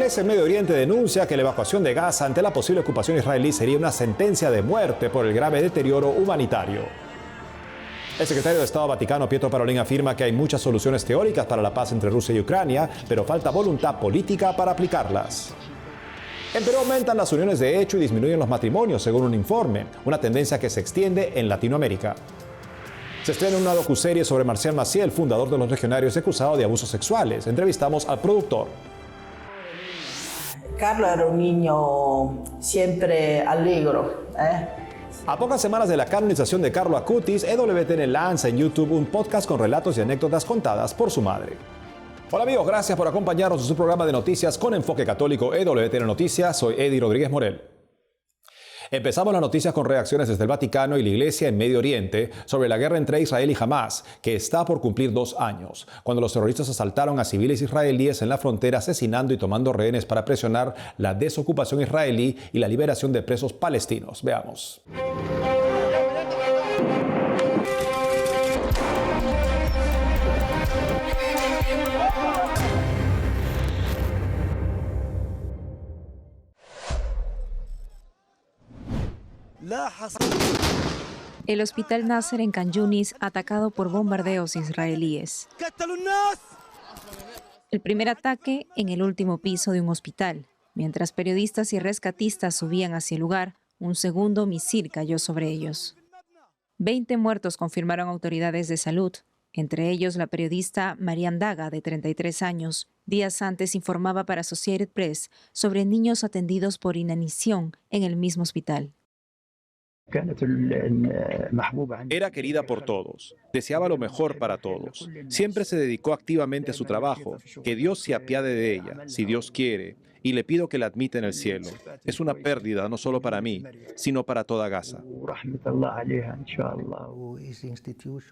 Iglesia en Medio Oriente denuncia que la evacuación de Gaza ante la posible ocupación israelí sería una sentencia de muerte por el grave deterioro humanitario. El secretario de Estado Vaticano, Pietro Parolin, afirma que hay muchas soluciones teóricas para la paz entre Rusia y Ucrania, pero falta voluntad política para aplicarlas. En Perú aumentan las uniones de hecho y disminuyen los matrimonios, según un informe, una tendencia que se extiende en Latinoamérica. Se estrena una docuserie sobre Marcial Maciel, fundador de Los Legionarios, acusado de abusos sexuales. Entrevistamos al productor. Carlo era un niño siempre alegre. A pocas semanas de la canonización de Carlo Acutis, EWTN lanza en YouTube un podcast con relatos y anécdotas contadas por su madre. Hola amigos, gracias por acompañarnos en su programa de noticias con enfoque católico EWTN Noticias. Soy Eddie Rodríguez Morel. Empezamos las noticias con reacciones desde el Vaticano y la Iglesia en Medio Oriente sobre la guerra entre Israel y Hamás, que está por cumplir 2 años, cuando los terroristas asaltaron a civiles israelíes en la frontera, asesinando y tomando rehenes para presionar la desocupación israelí y la liberación de presos palestinos. Veamos. El hospital Nasser en Khan Yunis atacado por bombardeos israelíes. El primer ataque en el último piso de un hospital. Mientras periodistas y rescatistas subían hacia el lugar, un segundo misil cayó sobre ellos. 20 muertos confirmaron autoridades de salud, entre ellos la periodista Marian Daga, de 33 años. Días antes informaba para Associated Press sobre niños atendidos por inanición en el mismo hospital. Era querida por todos, deseaba lo mejor para todos. Siempre se dedicó activamente a su trabajo. Que Dios se apiade de ella, si Dios quiere, y le pido que la admita en el cielo. Es una pérdida no solo para mí, sino para toda Gaza.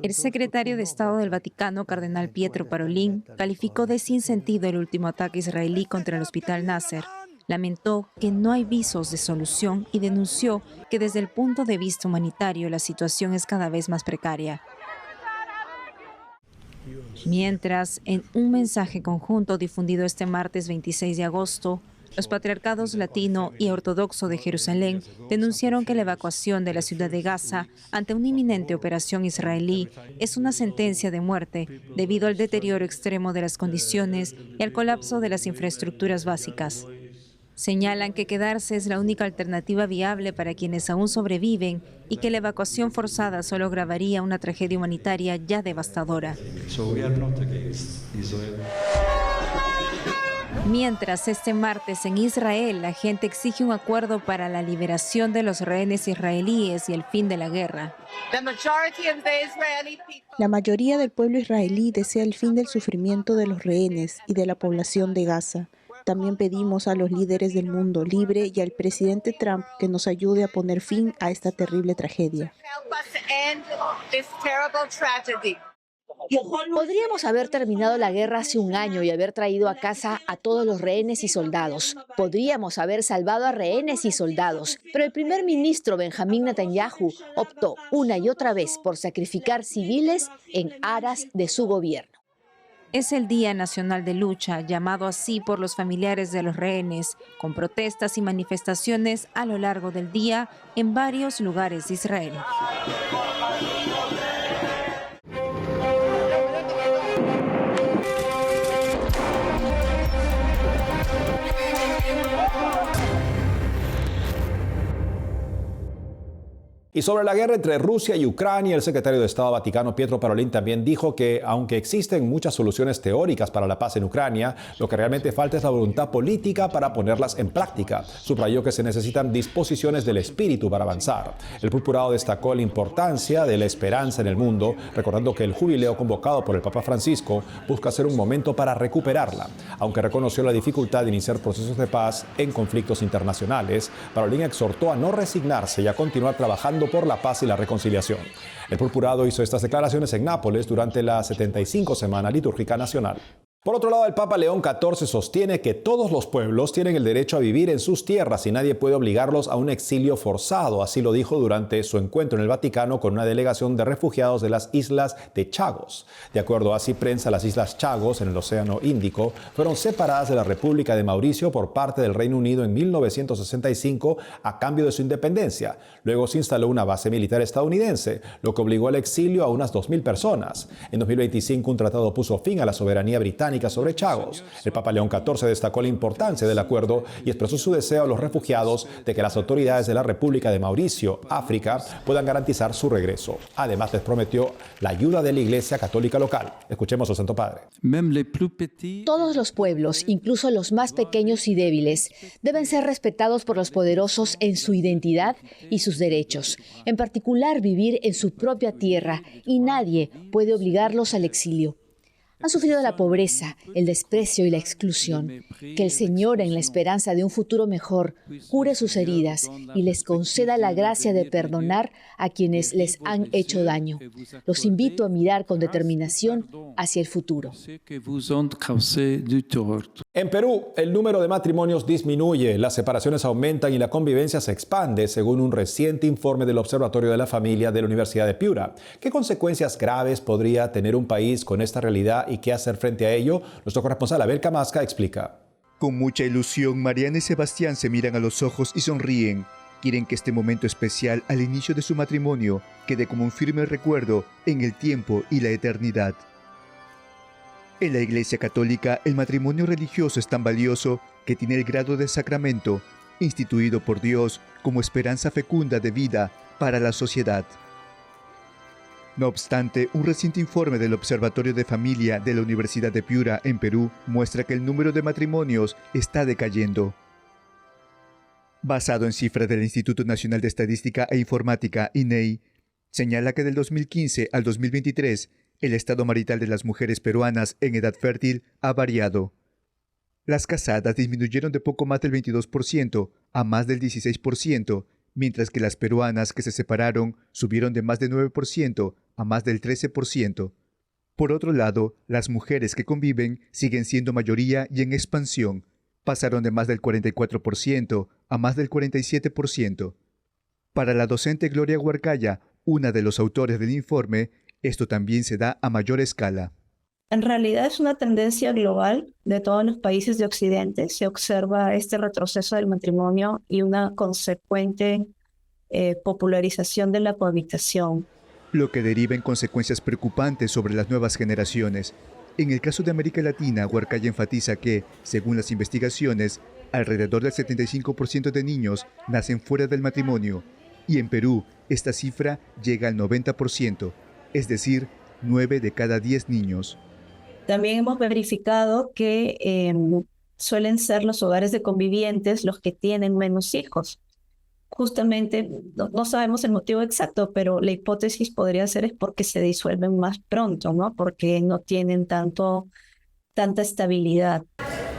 El secretario de Estado del Vaticano, cardenal Pietro Parolin, calificó de sinsentido el último ataque israelí contra el hospital Nasser. Lamentó que no hay visos de solución y denunció que desde el punto de vista humanitario la situación es cada vez más precaria. Mientras, en un mensaje conjunto difundido este martes 26 de agosto, los patriarcados latino y ortodoxo de Jerusalén denunciaron que la evacuación de la ciudad de Gaza ante una inminente operación israelí es una sentencia de muerte debido al deterioro extremo de las condiciones y al colapso de las infraestructuras básicas. Señalan que quedarse es la única alternativa viable para quienes aún sobreviven y que la evacuación forzada solo agravaría una tragedia humanitaria ya devastadora. Mientras, este martes en Israel, la gente exige un acuerdo para la liberación de los rehenes israelíes y el fin de la guerra. La mayoría del pueblo israelí desea el fin del sufrimiento de los rehenes y de la población de Gaza. También pedimos a los líderes del mundo libre y al presidente Trump que nos ayude a poner fin a esta terrible tragedia. Podríamos haber terminado la guerra hace un año y haber traído a casa a todos los rehenes y soldados. Podríamos haber salvado a rehenes y soldados, pero el primer ministro Benjamín Netanyahu optó una y otra vez por sacrificar civiles en aras de su gobierno. Es el Día Nacional de Lucha, llamado así por los familiares de los rehenes, con protestas y manifestaciones a lo largo del día en varios lugares de Israel. Y sobre la guerra entre Rusia y Ucrania, el secretario de Estado Vaticano, Pietro Parolin, también dijo que aunque existen muchas soluciones teóricas para la paz en Ucrania, lo que realmente falta es la voluntad política para ponerlas en práctica. Subrayó que se necesitan disposiciones del espíritu para avanzar. El purpurado destacó la importancia de la esperanza en el mundo, recordando que el jubileo convocado por el Papa Francisco busca ser un momento para recuperarla. Aunque reconoció la dificultad de iniciar procesos de paz en conflictos internacionales, Parolin exhortó a no resignarse y a continuar trabajando por la paz y la reconciliación. El purpurado hizo estas declaraciones en Nápoles durante la 75 Semana Litúrgica Nacional. Por otro lado, el Papa León XIV sostiene que todos los pueblos tienen el derecho a vivir en sus tierras y nadie puede obligarlos a un exilio forzado. Así lo dijo durante su encuentro en el Vaticano con una delegación de refugiados de las islas de Chagos. De acuerdo a Ciprensa, las islas Chagos, en el Océano Índico, fueron separadas de la República de Mauricio por parte del Reino Unido en 1965 a cambio de su independencia. Luego se instaló una base militar estadounidense, lo que obligó al exilio a unas 2.000 personas. En 2025, un tratado puso fin a la soberanía británica sobre Chagos. El Papa León XIV destacó la importancia del acuerdo y expresó su deseo a los refugiados de que las autoridades de la República de Mauricio, África, puedan garantizar su regreso. Además, les prometió la ayuda de la Iglesia Católica local. Escuchemos al Santo Padre. Todos los pueblos, incluso los más pequeños y débiles, deben ser respetados por los poderosos en su identidad y sus derechos, en particular vivir en su propia tierra, y nadie puede obligarlos al exilio. Han sufrido la pobreza, el desprecio y la exclusión. Que el Señor, en la esperanza de un futuro mejor, cure sus heridas y les conceda la gracia de perdonar a quienes les han hecho daño. Los invito a mirar con determinación hacia el futuro. En Perú, el número de matrimonios disminuye, las separaciones aumentan y la convivencia se expande, según un reciente informe del Observatorio de la Familia de la Universidad de Piura. ¿Qué consecuencias graves podría tener un país con esta realidad y qué hacer frente a ello? Nuestro corresponsal Abel Camasca explica. Con mucha ilusión, Mariana y Sebastián se miran a los ojos y sonríen. Quieren que este momento especial al inicio de su matrimonio quede como un firme recuerdo en el tiempo y la eternidad. En la Iglesia Católica, el matrimonio religioso es tan valioso que tiene el grado de sacramento, instituido por Dios como esperanza fecunda de vida para la sociedad. No obstante, un reciente informe del Observatorio de Familia de la Universidad de Piura, en Perú, muestra que el número de matrimonios está decayendo. Basado en cifras del Instituto Nacional de Estadística e Informática, INEI, señala que del 2015 al 2023, el estado marital de las mujeres peruanas en edad fértil ha variado. Las casadas disminuyeron de poco más del 22% a más del 16%, mientras que las peruanas que se separaron subieron de más del 9% a más del 13%. Por otro lado, las mujeres que conviven siguen siendo mayoría y en expansión. Pasaron de más del 44% a más del 47%. Para la docente Gloria Huarcaya, una de los autores del informe, esto también se da a mayor escala. En realidad es una tendencia global de todos los países de Occidente. Se observa este retroceso del matrimonio y una consecuente popularización de la cohabitación. Lo que deriva en consecuencias preocupantes sobre las nuevas generaciones. En el caso de América Latina, Huarcaya enfatiza que, según las investigaciones, alrededor del 75% de niños nacen fuera del matrimonio, y en Perú esta cifra llega al 90%, es decir, 9 de cada 10 niños. También hemos verificado que suelen ser los hogares de convivientes los que tienen menos hijos. Justamente, no sabemos el motivo exacto, pero la hipótesis podría ser es porque se disuelven más pronto, ¿no? Porque no tienen tanta estabilidad.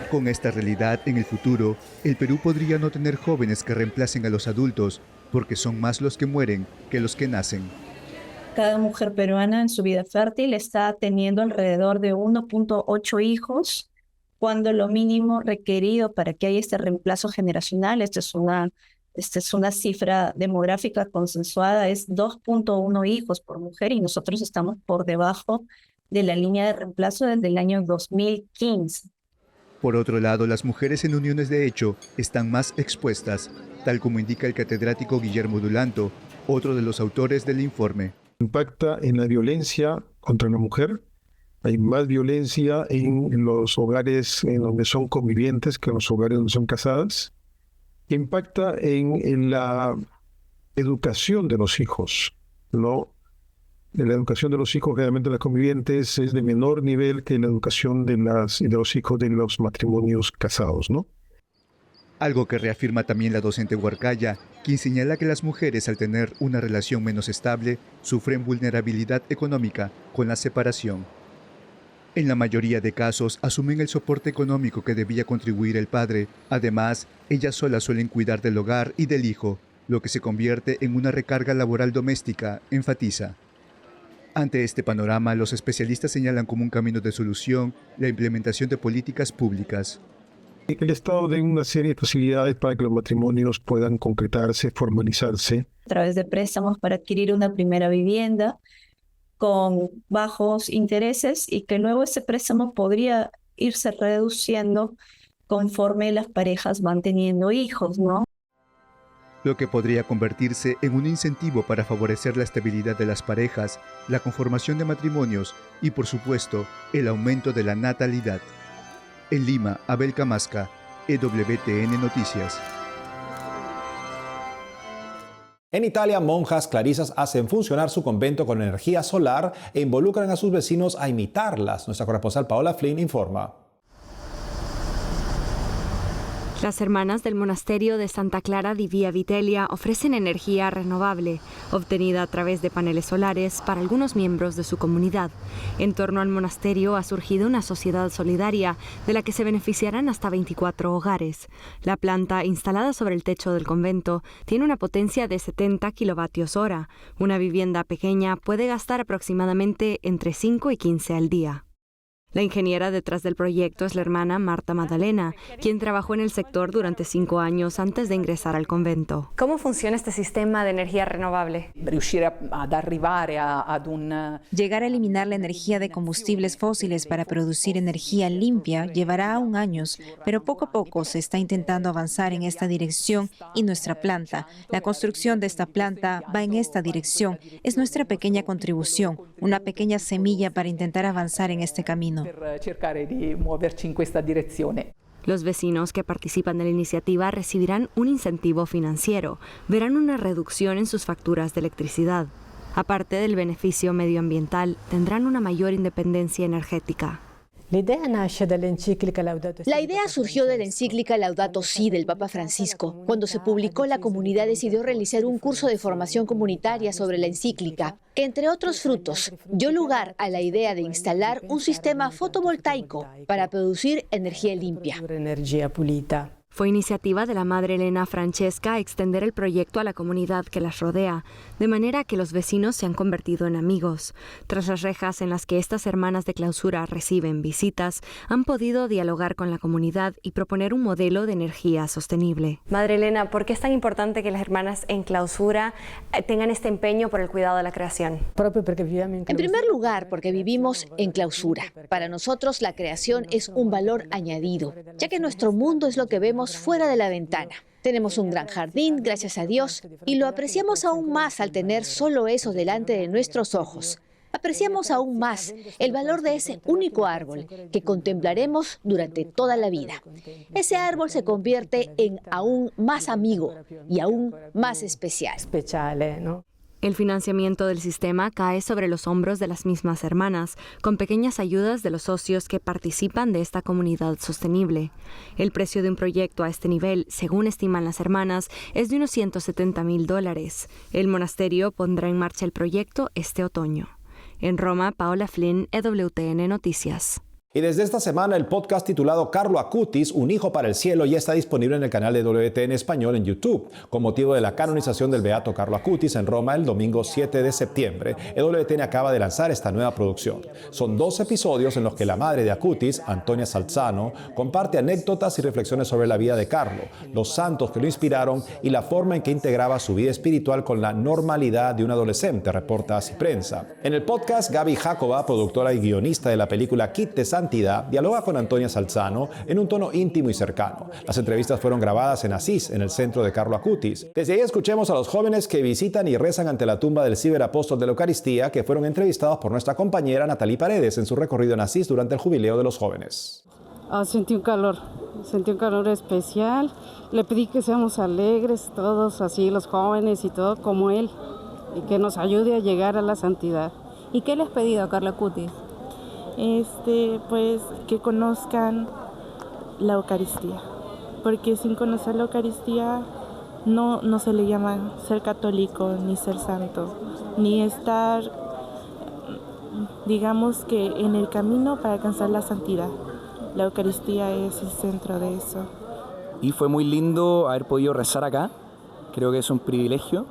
Con esta realidad, en el futuro, el Perú podría no tener jóvenes que reemplacen a los adultos, porque son más los que mueren que los que nacen. Cada mujer peruana en su vida fértil está teniendo alrededor de 1.8 hijos, cuando lo mínimo requerido para que haya este reemplazo generacional, esta es una cifra demográfica consensuada, es 2.1 hijos por mujer, y nosotros estamos por debajo de la línea de reemplazo desde el año 2015. Por otro lado, las mujeres en uniones de hecho están más expuestas, tal como indica el catedrático Guillermo Dulanto, otro de los autores del informe. Impacta en la violencia contra la mujer. Hay más violencia en los hogares en donde son convivientes que en los hogares donde son casadas. Impacta en la educación de los hijos, ¿no? La educación de los hijos, generalmente las convivientes, es de menor nivel que la educación de los hijos de los matrimonios casados, ¿no? Algo que reafirma también la docente Huarcaya, quien señala que las mujeres, al tener una relación menos estable, sufren vulnerabilidad económica con la separación. En la mayoría de casos, asumen el soporte económico que debía contribuir el padre. Además, ellas solas suelen cuidar del hogar y del hijo, lo que se convierte en una recarga laboral doméstica, enfatiza. Ante este panorama, los especialistas señalan como un camino de solución la implementación de políticas públicas. El Estado dé una serie de facilidades para que los matrimonios puedan concretarse, formalizarse. A través de préstamos para adquirir una primera vivienda con bajos intereses y que luego ese préstamo podría irse reduciendo conforme las parejas van teniendo hijos, ¿no? Lo que podría convertirse en un incentivo para favorecer la estabilidad de las parejas, la conformación de matrimonios y, por supuesto, el aumento de la natalidad. En Lima, Abel Camasca, EWTN Noticias. En Italia, monjas clarisas hacen funcionar su convento con energía solar e involucran a sus vecinos a imitarlas. Nuestra corresponsal Paola Flynn informa. Las hermanas del monasterio de Santa Clara di Via Vitellia ofrecen energía renovable, obtenida a través de paneles solares para algunos miembros de su comunidad. En torno al monasterio ha surgido una sociedad solidaria de la que se beneficiarán hasta 24 hogares. La planta, instalada sobre el techo del convento, tiene una potencia de 70 kilovatios hora. Una vivienda pequeña puede gastar aproximadamente entre 5 y 15 al día. La ingeniera detrás del proyecto es la hermana Marta Maddalena, quien trabajó en el sector durante 5 años antes de ingresar al convento. ¿Cómo funciona este sistema de energía renovable? Llegar a eliminar la energía de combustibles fósiles para producir energía limpia llevará aún años, pero poco a poco se está intentando avanzar en esta dirección y nuestra planta, la construcción de esta planta va en esta dirección. Es nuestra pequeña contribución, una pequeña semilla para intentar avanzar en este camino. Los vecinos que participan de la iniciativa recibirán un incentivo financiero, verán una reducción en sus facturas de electricidad. Aparte del beneficio medioambiental, tendrán una mayor independencia energética. La idea surgió de la encíclica Laudato Si del Papa Francisco. Cuando se publicó, la comunidad decidió realizar un curso de formación comunitaria sobre la encíclica, que entre otros frutos dio lugar a la idea de instalar un sistema fotovoltaico para producir energía limpia. Fue iniciativa de la madre Elena Francesca extender el proyecto a la comunidad que las rodea, de manera que los vecinos se han convertido en amigos. Tras las rejas en las que estas hermanas de clausura reciben visitas, han podido dialogar con la comunidad y proponer un modelo de energía sostenible. Madre Elena, ¿por qué es tan importante que las hermanas en clausura tengan este empeño por el cuidado de la creación? En primer lugar, porque vivimos en clausura. Para nosotros, la creación es un valor añadido, ya que nuestro mundo es lo que vemos fuera de la ventana. Tenemos un gran jardín, gracias a Dios, y lo apreciamos aún más al tener solo eso delante de nuestros ojos. Apreciamos aún más el valor de ese único árbol que contemplaremos durante toda la vida. Ese árbol se convierte en aún más amigo y aún más especial. El financiamiento del sistema cae sobre los hombros de las mismas hermanas, con pequeñas ayudas de los socios que participan de esta comunidad sostenible. El precio de un proyecto a este nivel, según estiman las hermanas, es de unos $170,000. El monasterio pondrá en marcha el proyecto este otoño. En Roma, Paola Flynn, EWTN Noticias. Y desde esta semana el podcast titulado Carlo Acutis, Un hijo para el cielo, ya está disponible en el canal de WTN Español en YouTube. Con motivo de la canonización del beato Carlo Acutis en Roma el domingo 7 de septiembre, WTN acaba de lanzar esta nueva producción. Son 2 episodios en los que la madre de Acutis, Antonia Salzano, comparte anécdotas y reflexiones sobre la vida de Carlo, los santos que lo inspiraron y la forma en que integraba su vida espiritual con la normalidad de un adolescente, reporta Así Prensa. En el podcast, Gaby Jacoba, productora y guionista de la película Kit de Santidad, dialoga con Antonia Salzano en un tono íntimo y cercano. Las entrevistas fueron grabadas en Asís, en el centro de Carlo Acutis. Desde ahí escuchemos a los jóvenes que visitan y rezan ante la tumba del ciberapóstol de la Eucaristía, que fueron entrevistados por nuestra compañera Natalie Paredes en su recorrido en Asís durante el jubileo de los jóvenes. Sentí un calor especial. Le pedí que seamos alegres todos, así los jóvenes y todo como él, y que nos ayude a llegar a la santidad. ¿Y qué le has pedido a Carlo Acutis? Pues que conozcan la Eucaristía, porque sin conocer la Eucaristía no se le llama ser católico ni ser santo, ni estar, digamos que en el camino para alcanzar la santidad. La Eucaristía es el centro de eso. Y fue muy lindo haber podido rezar acá, creo que es un privilegio,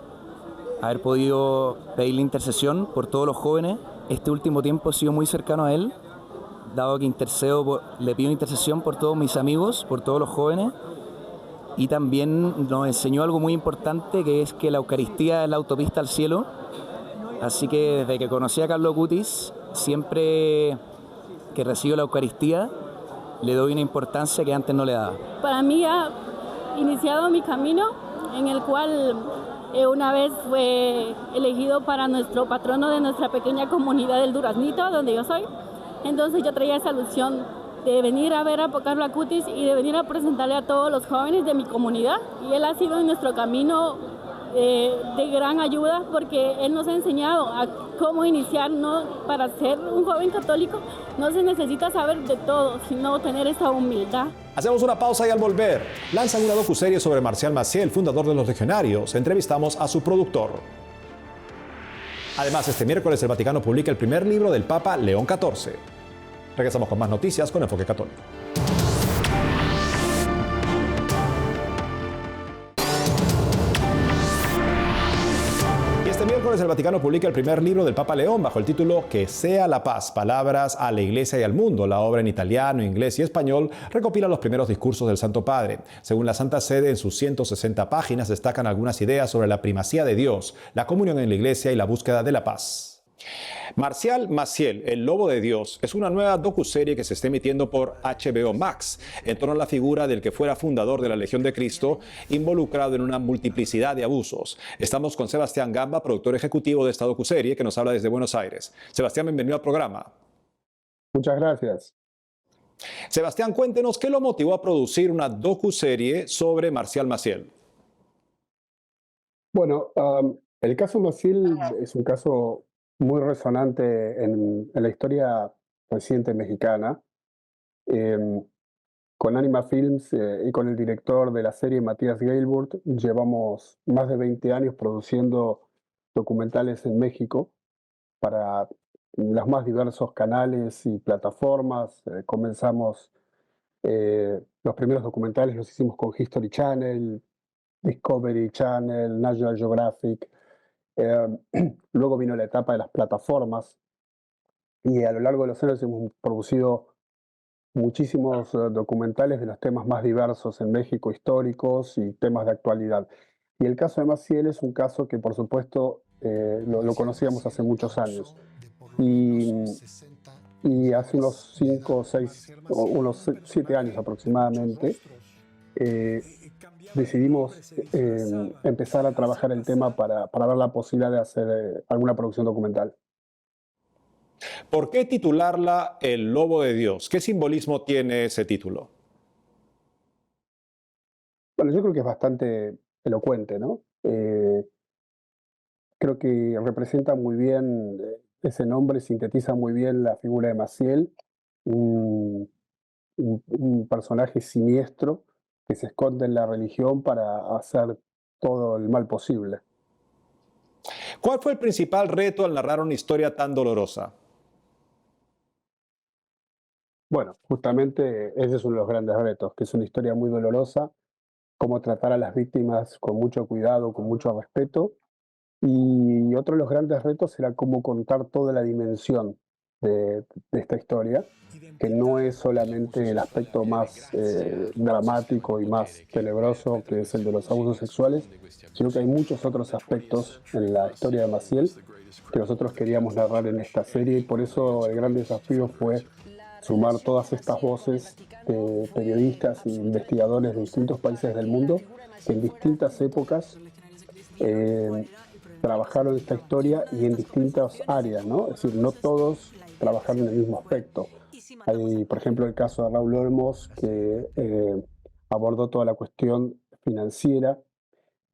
haber podido pedir la intercesión por todos los jóvenes este último tiempo he sido muy cercano a él, dado que le pido intercesión por todos mis amigos, por todos los jóvenes, y también nos enseñó algo muy importante, que es que la Eucaristía es la autopista al cielo. Así que desde que conocí a Carlo Acutis, siempre que recibo la Eucaristía, le doy una importancia que antes no le daba. Para mí ha iniciado mi camino, en el cual una vez fue elegido para nuestro patrono de nuestra pequeña comunidad del Duraznito, donde yo soy. Entonces yo traía esa ilusión de venir a ver a Carlo Acutis y de venir a presentarle a todos los jóvenes de mi comunidad. Y él ha sido en nuestro camino de gran ayuda, porque él nos ha enseñado a cómo iniciar. No, para ser un joven católico no se necesita saber de todo, sino tener esa humildad. Hacemos una pausa y al volver lanzan una docuserie sobre Marcial Maciel, fundador de Los Legionarios. Entrevistamos a su productor. Además, este miércoles el Vaticano publica el primer libro del Papa León XIV. Regresamos con más noticias con Enfoque Católico. Este miércoles el Vaticano publica el primer libro del Papa León bajo el título Que sea la paz, palabras a la Iglesia y al mundo. La obra en italiano, inglés y español recopila los primeros discursos del Santo Padre. Según la Santa Sede, en sus 160 páginas destacan algunas ideas sobre la primacía de Dios, la comunión en la Iglesia y la búsqueda de la paz. Marcial Maciel, el Lobo de Dios, es una nueva docuserie que se está emitiendo por HBO Max en torno a la figura del que fuera fundador de la Legión de Cristo, involucrado en una multiplicidad de abusos. Estamos con Sebastián Gamba, productor ejecutivo de esta docuserie, que nos habla desde Buenos Aires. Sebastián, bienvenido al programa. Muchas gracias. Sebastián, cuéntenos qué lo motivó a producir una docuserie sobre Marcial Maciel. Bueno, el caso Maciel es un caso muy resonante en la historia reciente mexicana. Con Anima Films y con el director de la serie, Matías Gailburt, llevamos más de 20 años produciendo documentales en México para los más diversos canales y plataformas. Comenzamos, los primeros documentales los hicimos con History Channel, Discovery Channel, National Geographic. Luego vino la etapa de las plataformas y a lo largo de los años hemos producido muchísimos documentales de los temas más diversos en México, históricos y temas de actualidad. Y el caso de Maciel es un caso que, por supuesto, lo conocíamos hace muchos años. Y hace unos 5 o 6, unos 7 años aproximadamente, decidimos empezar a trabajar el tema para ver la posibilidad de hacer alguna producción documental. ¿Por qué titularla El Lobo de Dios? ¿Qué simbolismo tiene ese título? Bueno, yo creo que es bastante elocuente, ¿no? Creo que representa muy bien, ese nombre sintetiza muy bien la figura de Maciel, un personaje siniestro que se esconde en la religión para hacer todo el mal posible. ¿Cuál fue el principal reto al narrar una historia tan dolorosa? Bueno, justamente ese es uno de los grandes retos, que es una historia muy dolorosa, cómo tratar a las víctimas con mucho cuidado, con mucho respeto. Y otro de los grandes retos era cómo contar toda la dimensión de esta historia, que no es solamente el aspecto más dramático y más tenebroso, que es el de los abusos sexuales, sino que hay muchos otros aspectos en la historia de Maciel que nosotros queríamos narrar en esta serie, y por eso el gran desafío fue sumar todas estas voces de periodistas e investigadores de distintos países del mundo que en distintas épocas trabajaron esta historia y en distintas áreas, ¿no? Es decir, no todos trabajaron en el mismo aspecto. Hay, por ejemplo, el caso de Raúl Olmos, que abordó toda la cuestión financiera.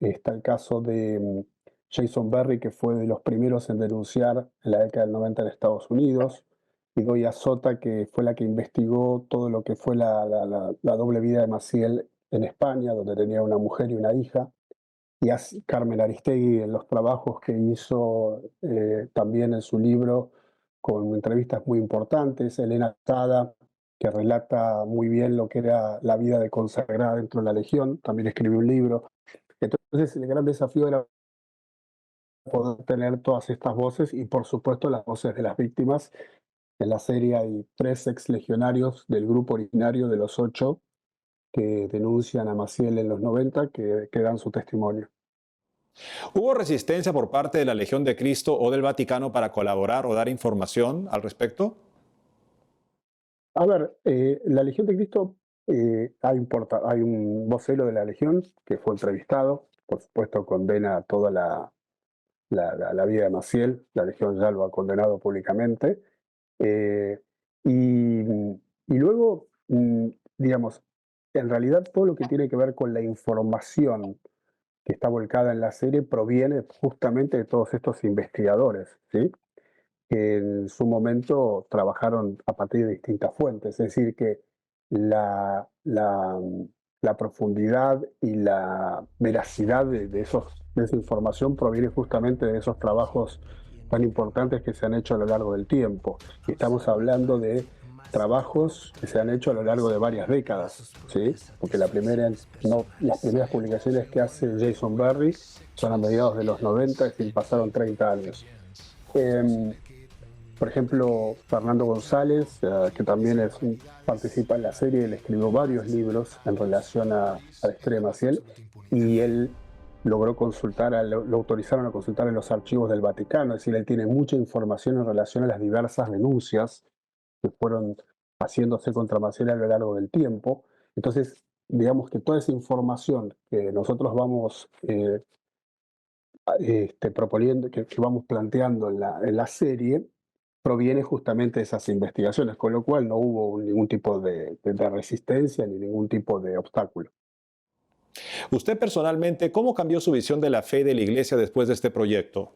Está el caso de Jason Berry, que fue de los primeros en denunciar en la década del 90 en Estados Unidos. Y Goya Sota, que fue la que investigó todo lo que fue la doble vida de Maciel en España, donde tenía una mujer y una hija. Y Carmen Aristegui, en los trabajos que hizo también en su libro, con entrevistas muy importantes. Elena Sada, que relata muy bien lo que era la vida de consagrada dentro de la Legión, también escribió un libro. Entonces el gran desafío era poder tener todas estas voces y, por supuesto, las voces de las víctimas. En la serie hay 3 exlegionarios del grupo originario de los 8 que denuncian a Maciel en los 90, que dan su testimonio. ¿Hubo resistencia por parte de la Legión de Cristo o del Vaticano para colaborar o dar información al respecto? A ver, la Legión de Cristo, hay un vocero de la Legión que fue entrevistado, por supuesto condena toda la vida de Maciel, la Legión ya lo ha condenado públicamente, y luego, digamos, en realidad todo lo que tiene que ver con la información que está volcada en la serie proviene justamente de todos estos investigadores, ¿sí? Que en su momento trabajaron a partir de distintas fuentes, es decir, que la profundidad y la veracidad de esa información proviene justamente de esos trabajos tan importantes que se han hecho a lo largo del tiempo. Y estamos hablando de trabajos que se han hecho a lo largo de varias décadas, ¿sí? Porque las primeras publicaciones que hace Jason Berry son a mediados de los 90, es decir, pasaron 30 años. Por ejemplo, Fernando González, que también participa en la serie, él escribió varios libros en relación a la historia de Maciel, y él logró lo autorizaron a consultar en los archivos del Vaticano, es decir, él tiene mucha información en relación a las diversas denuncias que fueron haciéndose contra Maciel a lo largo del tiempo. Entonces, digamos que toda esa información que nosotros vamos proponiendo, que vamos planteando en la serie, proviene justamente de esas investigaciones, con lo cual no hubo ningún tipo de resistencia ni ningún tipo de obstáculo. Usted personalmente, ¿cómo cambió su visión de la fe de la Iglesia después de este proyecto?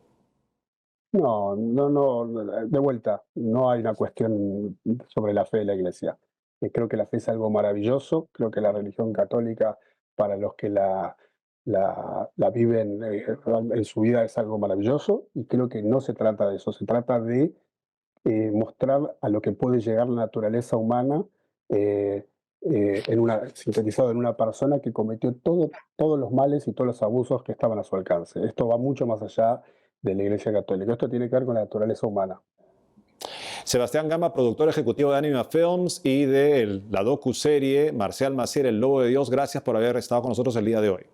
No, de vuelta, no hay una cuestión sobre la fe de la Iglesia. Creo que la fe es algo maravilloso, creo que la religión católica, para los que la viven en su vida, es algo maravilloso, y creo que no se trata de eso, se trata de mostrar a lo que puede llegar la naturaleza humana, sintetizado en una persona que cometió todos los males y todos los abusos que estaban a su alcance. Esto va mucho más allá de la Iglesia Católica. Esto tiene que ver con la naturaleza humana. Sebastián Gama, productor ejecutivo de Anima Films y de la docuserie Marcial Maciel, El Lobo de Dios. Gracias por haber estado con nosotros el día de hoy.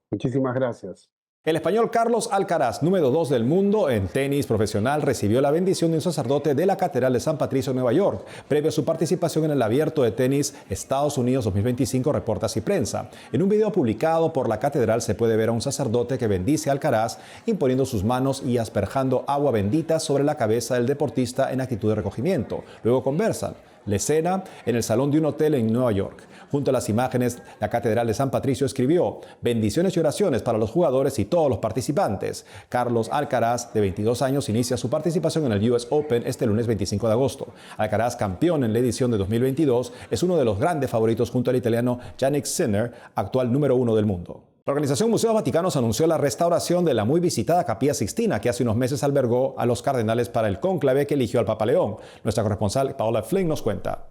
Muchísimas gracias. El español Carlos Alcaraz, número 2 del mundo en tenis profesional, recibió la bendición de un sacerdote de la Catedral de San Patricio en Nueva York, previo a su participación en el Abierto de Tenis Estados Unidos 2025, reporta Así Prensa. En un video publicado por la Catedral se puede ver a un sacerdote que bendice a Alcaraz, imponiendo sus manos y asperjando agua bendita sobre la cabeza del deportista en actitud de recogimiento. Luego conversan. La escena en el salón de un hotel en Nueva York. Junto a las imágenes, la Catedral de San Patricio escribió: bendiciones y oraciones para los jugadores y todos los participantes. Carlos Alcaraz, de 22 años, inicia su participación en el US Open este lunes 25 de agosto. Alcaraz, campeón en la edición de 2022, es uno de los grandes favoritos junto al italiano Jannik Sinner, actual número 1 del mundo. La organización Museos Vaticanos anunció la restauración de la muy visitada Capilla Sixtina, que hace unos meses albergó a los cardenales para el cónclave que eligió al Papa León. Nuestra corresponsal Paola Flynn nos cuenta.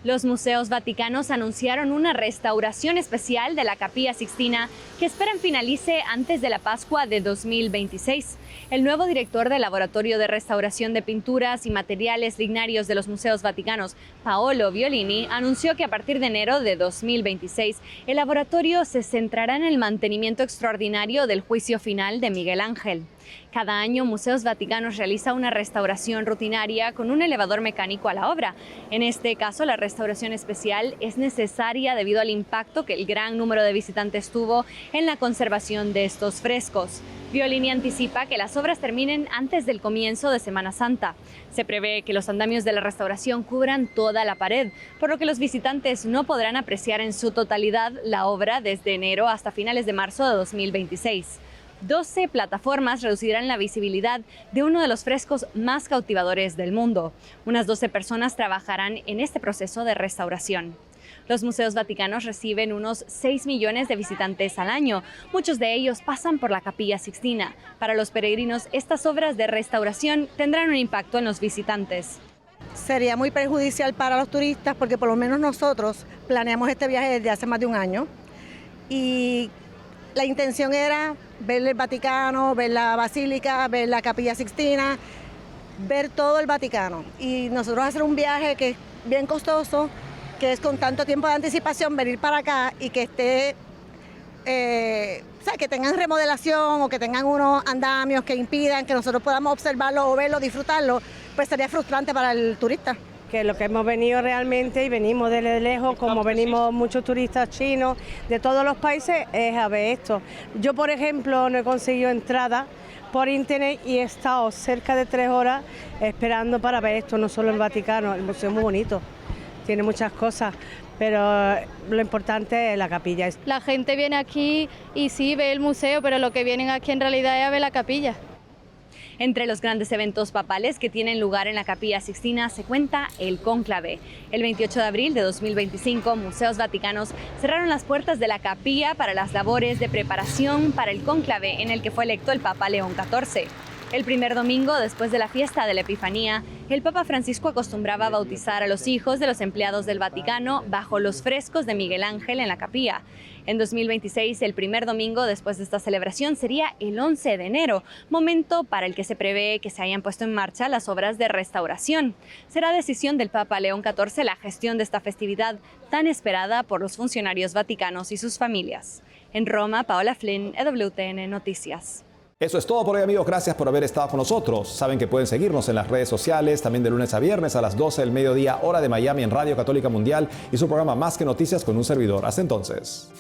Los Museos Vaticanos anunciaron una restauración especial de la Capilla Sixtina que esperan finalice antes de la Pascua de 2026. El nuevo director del Laboratorio de Restauración de Pinturas y Materiales Lignarios de los Museos Vaticanos, Paolo Violini, anunció que a partir de enero de 2026 el laboratorio se centrará en el mantenimiento extraordinario del juicio final de Miguel Ángel. Cada año, Museos Vaticanos realiza una restauración rutinaria con un elevador mecánico a la obra. En este caso, la restauración especial es necesaria debido al impacto que el gran número de visitantes tuvo en la conservación de estos frescos. Violini anticipa que las obras terminen antes del comienzo de Semana Santa. Se prevé que los andamios de la restauración cubran toda la pared, por lo que los visitantes no podrán apreciar en su totalidad la obra desde enero hasta finales de marzo de 2026. 12 plataformas reducirán la visibilidad de uno de los frescos más cautivadores del mundo. Unas 12 personas trabajarán en este proceso de restauración. Los museos vaticanos reciben unos 6 millones de visitantes al año. Muchos de ellos pasan por la Capilla Sixtina. Para los peregrinos, estas obras de restauración tendrán un impacto en los visitantes. Sería muy perjudicial para los turistas porque por lo menos nosotros planeamos este viaje desde hace más de un año y la intención era ver el Vaticano, ver la Basílica, ver la Capilla Sixtina, ver todo el Vaticano. Y nosotros hacer un viaje que es bien costoso, que es con tanto tiempo de anticipación, venir para acá y que esté, o sea, que tengan remodelación o que tengan unos andamios que impidan que nosotros podamos observarlo o verlo, disfrutarlo, pues sería frustrante para el turista. Que lo que hemos venido realmente, y venimos de lejos, como venimos muchos turistas chinos de todos los países, es a ver esto. Yo, por ejemplo, no he conseguido entrada por internet y he estado cerca de 3 horas esperando para ver esto, no solo el Vaticano. El museo es muy bonito, tiene muchas cosas, pero lo importante es la capilla. La gente viene aquí y sí ve el museo, pero lo que vienen aquí en realidad es a ver la capilla. Entre los grandes eventos papales que tienen lugar en la Capilla Sixtina se cuenta el cónclave. El 28 de abril de 2025, museos vaticanos cerraron las puertas de la capilla para las labores de preparación para el cónclave en el que fue electo el Papa León XIV. El primer domingo, después de la fiesta de la Epifanía, el Papa Francisco acostumbraba a bautizar a los hijos de los empleados del Vaticano bajo los frescos de Miguel Ángel en la capilla. En 2026, el primer domingo después de esta celebración sería el 11 de enero, momento para el que se prevé que se hayan puesto en marcha las obras de restauración. Será decisión del Papa León XIV la gestión de esta festividad tan esperada por los funcionarios vaticanos y sus familias. En Roma, Paola Flynn, EWTN Noticias. Eso es todo por hoy, amigos. Gracias por haber estado con nosotros. Saben que pueden seguirnos en las redes sociales, también de lunes a viernes a las 12 del mediodía, hora de Miami, en Radio Católica Mundial y su programa Más que Noticias con un servidor. Hasta entonces.